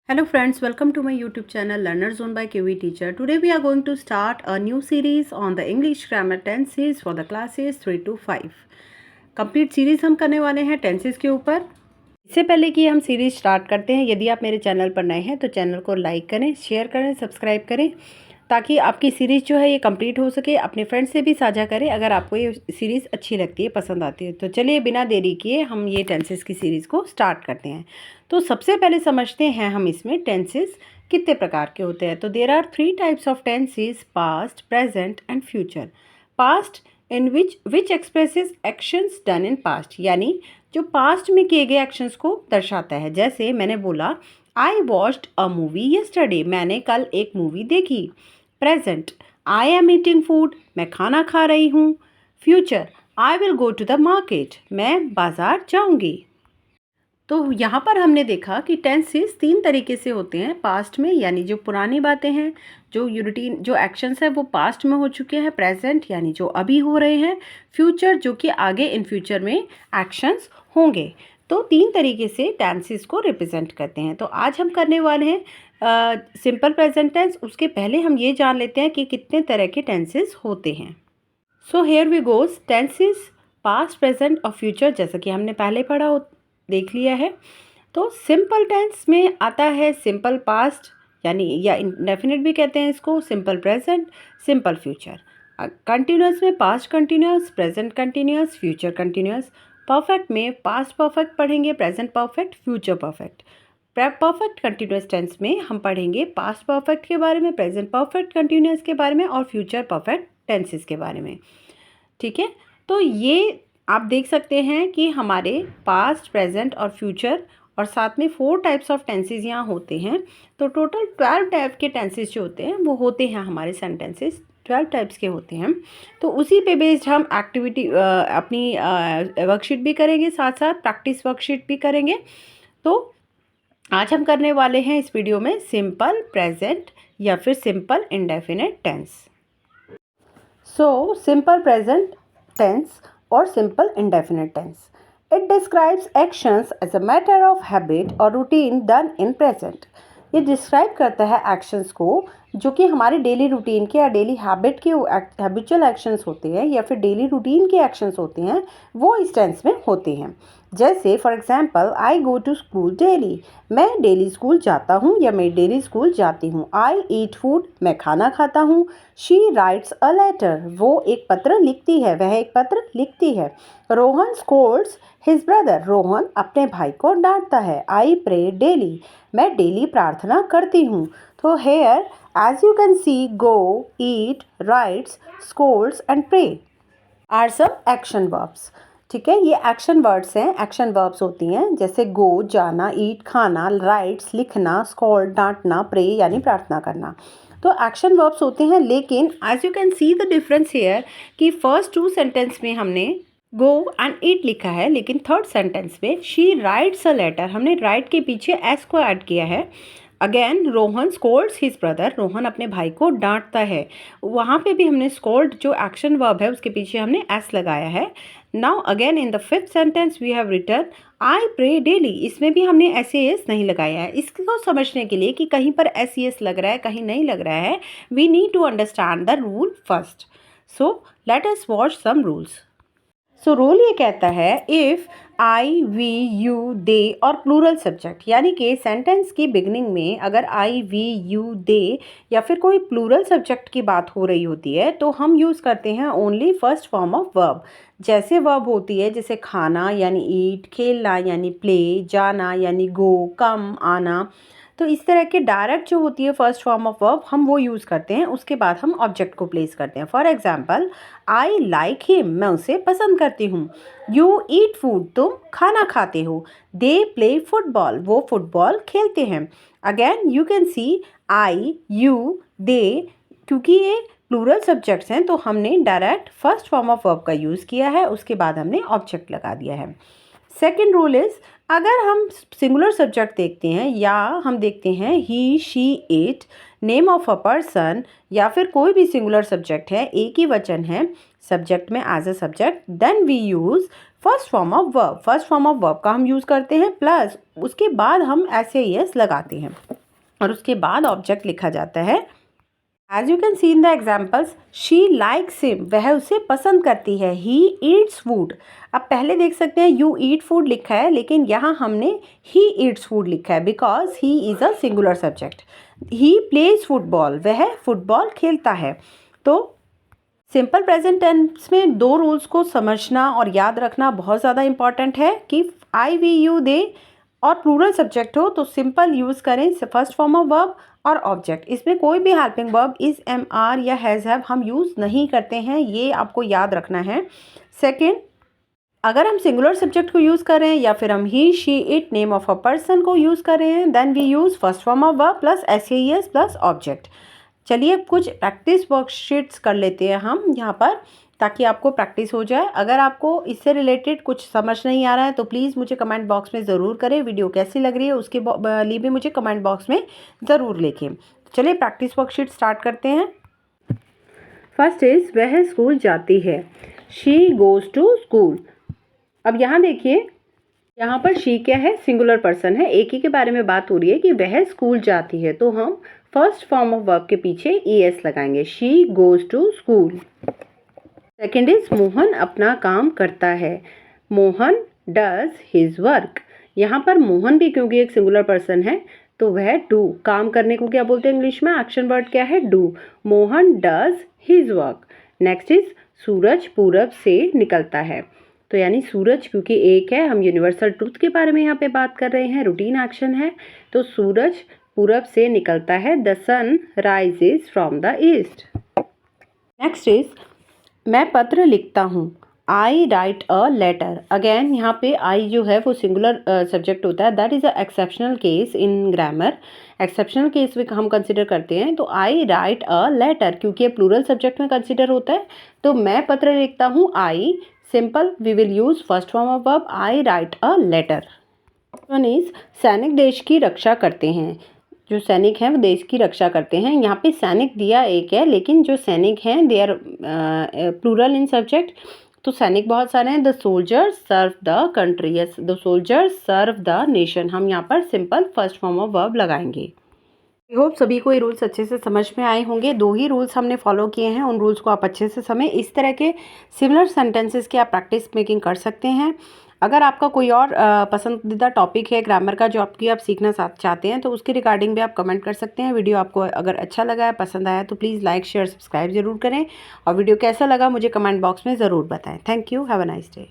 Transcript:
Hello friends, welcome to my YouTube channel Learner Zone by QE Teacher. Today we are going to start a new series on the English grammar tenses for the classes 3 to 5. Complete series हम करने वाले हैं tenses के ऊपर। इससे पहले कि हम सीरीज़ स्टार्ट करते हैं, यदि आप मेरे चैनल पर नए हैं तो चैनल को लाइक करें, शेयर करें, सब्सक्राइब करें ताकि आपकी सीरीज़ जो है ये कंप्लीट हो सके। अपने फ्रेंड्स से भी साझा करें अगर आपको ये सीरीज़ अच्छी लगती है, पसंद आती है। तो चलिए बिना देरी किए हम ये टेंसेस की सीरीज़ को स्टार्ट करते हैं। तो सबसे पहले समझते हैं हम इसमें टेंसेस कितने प्रकार के होते हैं। तो there are 3 types of tenses, past, present and future. Past in which expresses actions done in past, यानी जो पास्ट में किए गए एक्शंस को दर्शाता है। जैसे मैंने बोला I watched a movie yesterday, मैंने कल एक मूवी देखी। Present, I am eating food, मैं खाना खा रही हूँ। Future, I will go to the market, मैं बाजार जाऊँगी। तो यहाँ पर हमने देखा कि टेंसेस 3 तरीके से होते हैं। पास्ट में यानी जो पुरानी बातें हैं, जो रूटीन जो एक्शंस है वो पास्ट में हो चुके हैं। प्रेजेंट यानी जो अभी हो रहे हैं। फ्यूचर जो कि आगे इन फ्यूचर में एक्शंस होंगे। तो 3 तरीके से टेंसेस को रिप्रेजेंट करते हैं। तो आज हम करने वाले हैं सिंपल प्रेजेंट टेंस। उसके पहले हम ये जान लेते हैं कि कितने तरह के टेंसेस होते हैं। So here we goes tenses past, present और फ्यूचर, जैसा कि हमने पहले पढ़ा देख लिया है। तो सिंपल टेंस में आता है सिंपल पास्ट, यानी या इंडेफिनिट भी कहते हैं इसको, simple present, simple future. Continuous में past continuous, present continuous, future continuous. Perfect में पास्ट परफेक्ट पढ़ेंगे, present perfect, future perfect. Perfect continuous tense में हम पढ़ेंगे पास्ट परफेक्ट के बारे में, प्रेजेंट परफेक्ट कंटिन्यूस के बारे में और फ्यूचर परफेक्ट टेंसेस के बारे में। ठीक है, तो ये आप देख सकते हैं कि हमारे पास्ट, प्रेजेंट और फ्यूचर और साथ में 4 टाइप्स ऑफ टेंसेस यहाँ होते हैं। तो टोटल 12 टाइप के टेंसेस जो होते हैं वो होते हैं हमारे सेंटेंसेस, 12 टाइप्स के होते हैं। तो उसी पे बेस्ड हम एक्टिविटी अपनी वर्कशीट भी करेंगे, साथ साथ प्रैक्टिस वर्कशीट भी करेंगे। तो आज हम करने वाले हैं इस वीडियो में सिंपल प्रेजेंट या फिर simple indefinite tense. So simple present tense or simple indefinite tense. It describes actions as a matter of habit or routine done in present. ये डिस्क्राइब करता है एक्शंस को जो कि हमारे डेली रूटीन के या डेली हैबिट के हैबिचुअल एक्शंस होते हैं या फिर डेली रूटीन के एक्शंस होते हैं, वो इस टेंस में होते हैं। जैसे for example I go to school daily, मैं डेली स्कूल जाता हूँ या मैं डेली स्कूल जाती हूँ। आई ईट फूड, मैं खाना खाता हूँ। शी राइट्स अ लेटर, वो एक पत्र लिखती है, वह एक पत्र लिखती है। Rohan scolds his brother, Rohan अपने भाई को डांटता है। आई प्रे डेली, मैं डेली प्रार्थना करती हूँ। तो here as you can see, go, eat, writes, scolds and pray are सब एक्शन वर्ब्स। ठीक है, ये एक्शन वर्ड्स हैं, एक्शन वर्ब्स होती हैं। जैसे गो जाना, ईट खाना, राइट्स लिखना, स्कोल्ड डांटना, प्रे यानी प्रार्थना करना। तो एक्शन वर्ब्स होते हैं। लेकिन as you can see the difference here कि फर्स्ट 2 सेंटेंस में हमने गो एंड ईट लिखा है, लेकिन थर्ड सेंटेंस में शी राइट्स अ लेटर, हमने राइट के पीछे एस को ऐड किया है। Again Rohan scolds his brother, Rohan अपने भाई को डांटता है, वहाँ पे भी हमने स्कोल्ड जो एक्शन वर्ब है उसके पीछे हमने एस लगाया है। Now again in the 5th sentence we have written I pray daily, इसमें भी हमने एस एस नहीं लगाया है। इसको समझने के लिए कि कहीं पर एस एस लग रहा है, कहीं नहीं लग रहा है, we need to understand the rule first. So let us watch some rules. So rule ये कहता है if I, we, you, they और प्लूरल सब्जेक्ट, यानी कि सेंटेंस की बिगनिंग में अगर आई, वी, यू, दे या फिर कोई प्लूरल सब्जेक्ट की बात हो रही होती है तो हम यूज़ करते हैं only first form of verb. जैसे वर्ब होती है जैसे खाना यानी ईट, खेलना यानी प्ले, जाना यानी गो, कम आना। तो इस तरह के डायरेक्ट जो होती है फर्स्ट फॉर्म ऑफ वर्ब हम वो यूज़ करते हैं, उसके बाद हम ऑब्जेक्ट को प्लेस करते हैं। For example I like him, मैं उसे पसंद करती हूँ। यू ईट फूड, तुम खाना खाते हो। दे प्ले फुटबॉल, वो फुटबॉल खेलते हैं। Again you can see I, you, they, क्योंकि ये प्लूरल सब्जेक्ट्स हैं तो हमने direct first form of verb का यूज़ किया है, उसके बाद हमने ऑब्जेक्ट लगा दिया है। सेकेंड रूल इज़ अगर हम सिंगुलर सब्जेक्ट देखते हैं या हम देखते हैं he, she, it, name of a person या फिर कोई भी सिंगुलर सब्जेक्ट है, एक ही वचन है सब्जेक्ट में as a subject, then we use first form of verb. First form of verb का हम यूज़ करते हैं प्लस उसके बाद हम एस लगाते हैं। और उसके बाद ऑब्जेक्ट लिखा जाता है। As you can see in the examples, she likes him, वह उसे पसंद करती है। ही ईट्स फूड, अब पहले देख सकते हैं यू ईट फूड लिखा है, लेकिन यहाँ हमने ही ईट्स फूड लिखा है because he is a singular subject. He plays football, वह फुटबॉल खेलता है। तो सिंपल प्रेजेंट टेंस में दो रूल्स को समझना और याद रखना बहुत ज़्यादा इंपॉर्टेंट है कि आई वी यू दे और प्लूरल सब्जेक्ट हो तो सिंपल यूज़ करें फर्स्ट फॉर्म ऑफ वर्ब और ऑब्जेक्ट। इसमें कोई भी helping verb is, am, are या हैज़, हैव हम यूज़ नहीं करते हैं, ये आपको याद रखना है। सेकेंड, अगर हम सिंगुलर सब्जेक्ट को यूज़ कर रहे हैं या फिर हम he, she, it, name of a person को यूज़ कर रहे हैं, then we use first form of verb plus s plus object. चलिए अब कुछ प्रैक्टिस वर्कशीट्स कर लेते हैं हम यहाँ पर, ताकि आपको प्रैक्टिस हो जाए। अगर आपको इससे रिलेटेड कुछ समझ नहीं आ रहा है तो प्लीज़ मुझे कमेंट बॉक्स में ज़रूर करें। वीडियो कैसी लग रही है उसके लिए भी मुझे कमेंट बॉक्स में ज़रूर लिखें। चलिए प्रैक्टिस वर्कशीट स्टार्ट करते हैं। फर्स्ट इज़, वह स्कूल जाती है। She goes to school. अब यहाँ देखिए, यहाँ पर शी क्या है, सिंगुलर पर्सन है, एक ही के बारे में बात हो रही है कि वह स्कूल जाती है, तो हम फर्स्ट फॉर्म ऑफ वर्ब के पीछे ES लगाएंगे, she goes to school. Second is, Mohan अपना काम करता है। Mohan does his work. यहाँ पर मोहन भी क्योंकि एक सिंगुलर पर्सन है तो वह डू, काम करने को क्या बोलते हैं इंग्लिश में, एक्शन वर्ड क्या है, do. Mohan does his work. Next is, सूरज पूरब से निकलता है। तो यानी सूरज क्योंकि एक है, हम यूनिवर्सल ट्रूथ के बारे में यहाँ पे बात कर रहे हैं, रूटीन एक्शन है, तो सूरज पूरब से निकलता है। The sun rises from the east. Next is, मैं पत्र लिखता हूँ। I write a letter. Again यहाँ पे आई जो है वो सिंगुलर सब्जेक्ट होता है, that is a exceptional case in grammar. Exceptional case में हम कंसिडर करते हैं, तो आई राइट अ लेटर क्योंकि ये प्लूरल सब्जेक्ट में कंसिडर होता है, तो मैं पत्र लिखता हूँ। I simple, we will use first form of verb, I write a letter. One is, सैनिक देश की रक्षा करते हैं। जो सैनिक हैं वो देश की रक्षा करते हैं। यहाँ पे सैनिक दिया एक है, लेकिन जो सैनिक हैं they are plural in subject, तो सैनिक बहुत सारे हैं। The soldiers serve the country, yes the soldiers serve the nation. हम यहाँ पर simple first form of verb लगाएंगे। आई होप सभी को ये रूल्स अच्छे से समझ में आए होंगे। दो ही रूल्स हमने फॉलो किए हैं, उन रूल्स को आप अच्छे से समझें। इस तरह के सिमिलर सेंटेंसेस की आप प्रैक्टिस मेकिंग कर सकते हैं। अगर आपका कोई और पसंदीदा टॉपिक है ग्रामर का जो आप सीखना चाहते हैं तो उसके रिगार्डिंग भी आप कमेंट कर सकते हैं। वीडियो आपको अगर अच्छा लगा है, पसंद आया, तो प्लीज़ लाइक शेयर सब्सक्राइब ज़रूर करें, और वीडियो कैसा लगा मुझे कमेंट बॉक्स में ज़रूर बताएं। Thank you, have a nice day.